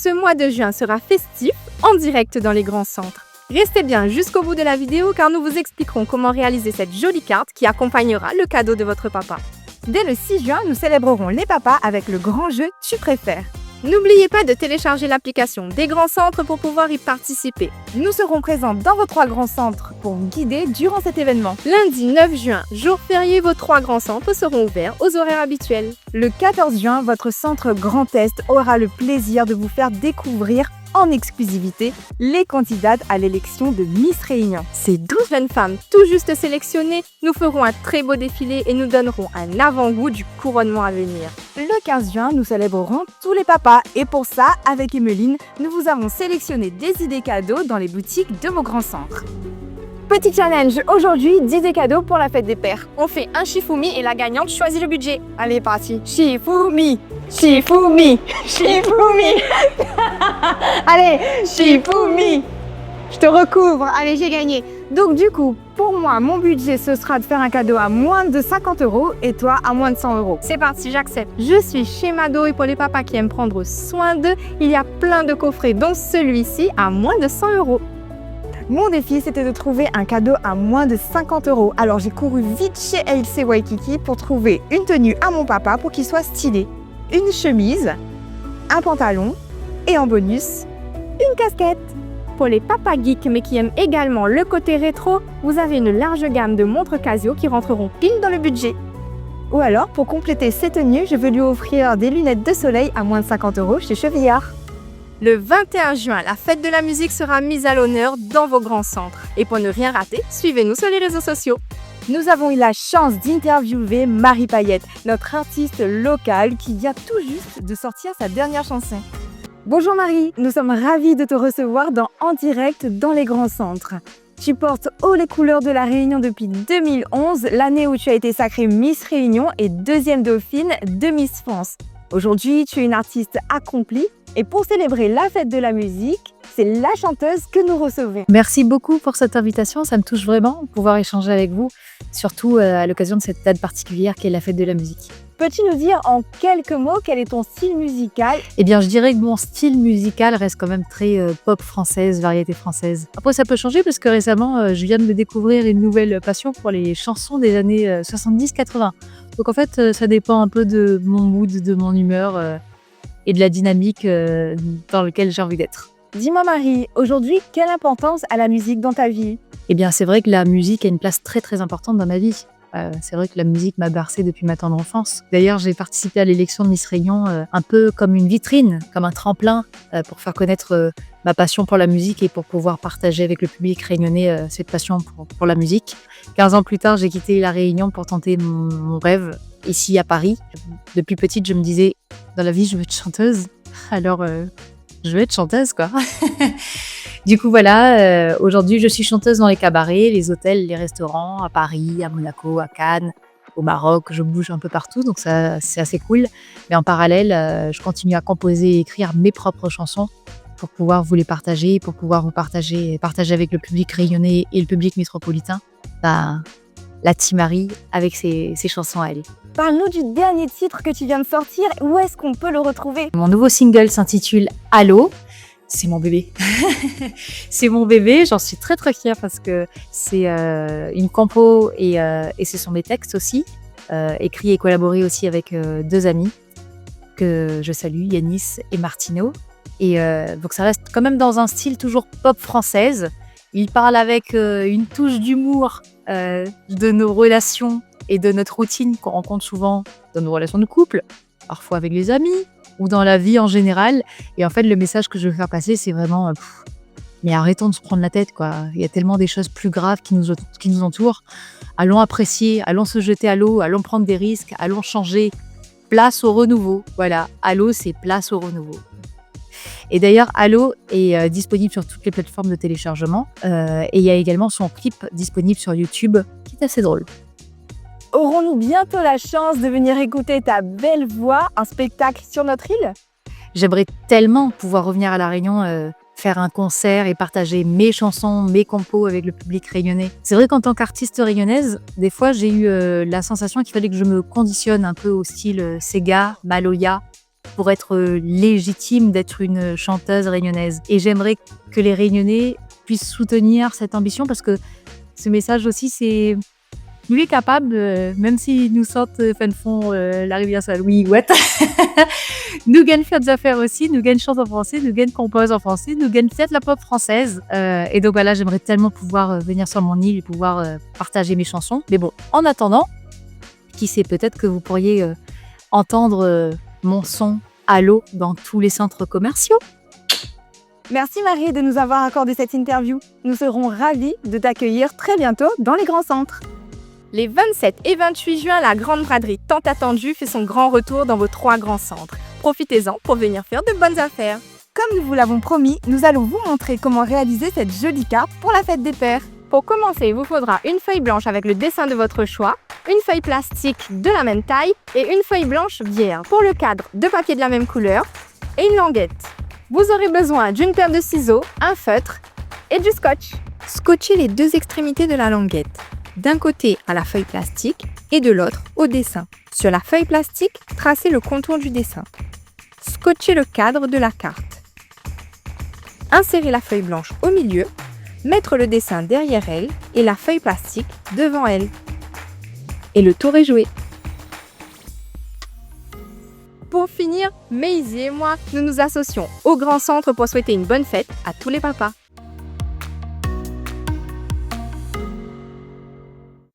Ce mois de juin sera festif en direct dans les grands centres. Restez bien jusqu'au bout de la vidéo car nous vous expliquerons comment réaliser cette jolie carte qui accompagnera le cadeau de votre papa. Dès le 6 juin, nous célébrerons les papas avec le grand jeu Tu préfères. N'oubliez pas de télécharger l'application des grands centres pour pouvoir y participer. Nous serons présents dans vos 3 grands centres pour vous guider durant cet événement. Lundi 9 juin, jour férié, vos 3 grands centres seront ouverts aux horaires habituels. Le 14 juin, votre centre Grand Est aura le plaisir de vous faire découvrir en exclusivité les candidates à l'élection de Miss Réunion. Ces 12 jeunes femmes tout juste sélectionnées nous feront un très beau défilé et nous donneront un avant-goût du couronnement à venir. Le 15 juin, nous célébrerons tous les papas et pour ça, avec Emeline, nous vous avons sélectionné des idées cadeaux dans les boutiques de vos grands centres. Petit challenge, aujourd'hui, 10 idées cadeaux pour la fête des pères. On fait un Shifumi et la gagnante choisit le budget. Allez, parti. Shifumi, Shifumi, Shifumi. Allez, Shifumi. Je te recouvre. Allez, j'ai gagné. Donc du coup, pour moi, mon budget, ce sera de faire un cadeau à moins de 50 € et toi, à moins de 100 €. C'est parti, j'accepte. Je suis chez Mado et pour les papas qui aiment prendre soin d'eux, il y a plein de coffrets, dont celui-ci à moins de 100 €. Mon défi, c'était de trouver un cadeau à moins de 50 €. Alors j'ai couru vite chez LC Waikiki pour trouver une tenue à mon papa pour qu'il soit stylé. Une chemise, un pantalon et en bonus, une casquette. Pour les papas geeks mais qui aiment également le côté rétro, vous avez une large gamme de montres Casio qui rentreront pile dans le budget. Ou alors, pour compléter ces tenues, je veux lui offrir des lunettes de soleil à moins de 50 € chez Chevillard. Le 21 juin, la fête de la musique sera mise à l'honneur dans vos grands centres. Et pour ne rien rater, suivez-nous sur les réseaux sociaux. Nous avons eu la chance d'interviewer Marie Payette, notre artiste locale qui vient tout juste de sortir sa dernière chanson. Bonjour Marie, nous sommes ravis de te recevoir dans En direct dans les grands centres. Tu portes haut les couleurs de la Réunion depuis 2011, l'année où tu as été sacrée Miss Réunion et deuxième dauphine de Miss France. Aujourd'hui, tu es une artiste accomplie et pour célébrer la fête de la musique, c'est la chanteuse que nous recevons. Merci beaucoup pour cette invitation, ça me touche vraiment de pouvoir échanger avec vous, surtout à l'occasion de cette date particulière qui est la fête de la musique. Peux-tu nous dire en quelques mots quel est ton style musical? Eh bien, je dirais que mon style musical reste quand même très pop française, variété française. Après, ça peut changer parce que récemment, je viens de me découvrir une nouvelle passion pour les chansons des années 70-80. Donc en fait, ça dépend un peu de mon mood, de mon humeur et de la dynamique dans laquelle j'ai envie d'être. Dis-moi Marie, aujourd'hui, quelle importance a la musique dans ta vie? Eh bien, c'est vrai que la musique a une place très très importante dans ma vie. C'est vrai que la musique m'a bercée depuis ma tendre enfance. D'ailleurs, j'ai participé à l'élection de Miss Réunion un peu comme une vitrine, comme un tremplin pour faire connaître ma passion pour la musique et pour pouvoir partager avec le public réunionnais cette passion pour la musique. 15 ans plus tard, j'ai quitté la Réunion pour tenter mon rêve ici à Paris. Depuis petite, je me disais, dans la vie, je veux être chanteuse. Alors, je veux être chanteuse, quoi. Du coup, voilà, aujourd'hui, je suis chanteuse dans les cabarets, les hôtels, les restaurants, à Paris, à Monaco, à Cannes, au Maroc. Je bouge un peu partout, donc ça, c'est assez cool. Mais en parallèle, je continue à composer et écrire mes propres chansons pour pouvoir vous les partager, pour pouvoir vous partager avec le public réunionnais et le public métropolitain. La Team Marie avec ses chansons à elle. Parle-nous du dernier titre que tu viens de sortir. Où est-ce qu'on peut le retrouver? Mon nouveau single s'intitule Allô. C'est mon bébé. C'est mon bébé, j'en suis très très fière parce que c'est une compo et ce sont mes textes aussi, écrits et collaborés aussi avec 2 amis que je salue, Yanis et Martino. Et donc ça reste quand même dans un style toujours pop française. Il parle avec une touche d'humour de nos relations et de notre routine qu'on rencontre souvent dans nos relations de couple, parfois avec les amis, ou dans la vie en général. Et en fait, le message que je veux faire passer, c'est vraiment mais arrêtons de se prendre la tête, quoi. Il y a tellement des choses plus graves qui nous entourent. Allons apprécier, allons se jeter à l'eau, allons prendre des risques, allons changer. Place au renouveau. Voilà, Allô, c'est place au renouveau. Et d'ailleurs, Allô est disponible sur toutes les plateformes de téléchargement. Et il y a également son clip disponible sur YouTube, qui est assez drôle. Aurons-nous bientôt la chance de venir écouter ta belle voix, un spectacle sur notre île? J'aimerais tellement pouvoir revenir à La Réunion, faire un concert et partager mes chansons, mes compos avec le public réunionnais. C'est vrai qu'en tant qu'artiste réunionnaise, des fois j'ai eu la sensation qu'il fallait que je me conditionne un peu au style Sega, Maloya, pour être légitime d'être une chanteuse réunionnaise. Et j'aimerais que les Réunionnais puissent soutenir cette ambition parce que ce message aussi, c'est lui est capable, même s'il nous sortent font la rivière Saint-Louis, what nous gagne faire des affaires aussi, nous gagne chante en français, nous gagne compose en français, nous gagne peut-être la pop française. Et donc voilà, j'aimerais tellement pouvoir venir sur mon île et pouvoir partager mes chansons. Mais bon, en attendant, qui sait, peut-être que vous pourriez entendre mon son Allô dans tous les centres commerciaux. Merci Marie de nous avoir accordé cette interview. Nous serons ravis de t'accueillir très bientôt dans les grands centres. Les 27 et 28 juin, la grande braderie tant attendue fait son grand retour dans vos 3 grands centres. Profitez-en pour venir faire de bonnes affaires. Comme nous vous l'avons promis, nous allons vous montrer comment réaliser cette jolie carte pour la fête des pères. Pour commencer, il vous faudra une feuille blanche avec le dessin de votre choix, une feuille plastique de la même taille et une feuille blanche vierge. Pour le cadre, 2 papiers de la même couleur et une languette. Vous aurez besoin d'une paire de ciseaux, un feutre et du scotch. Scotchez les 2 extrémités de la languette, d'un côté à la feuille plastique et de l'autre au dessin. Sur la feuille plastique, tracez le contour du dessin. Scotchez le cadre de la carte. Insérez la feuille blanche au milieu, mettre le dessin derrière elle et la feuille plastique devant elle. Et le tour est joué. Pour finir, Maisie et moi, nous nous associons au Grand Centre pour souhaiter une bonne fête à tous les papas.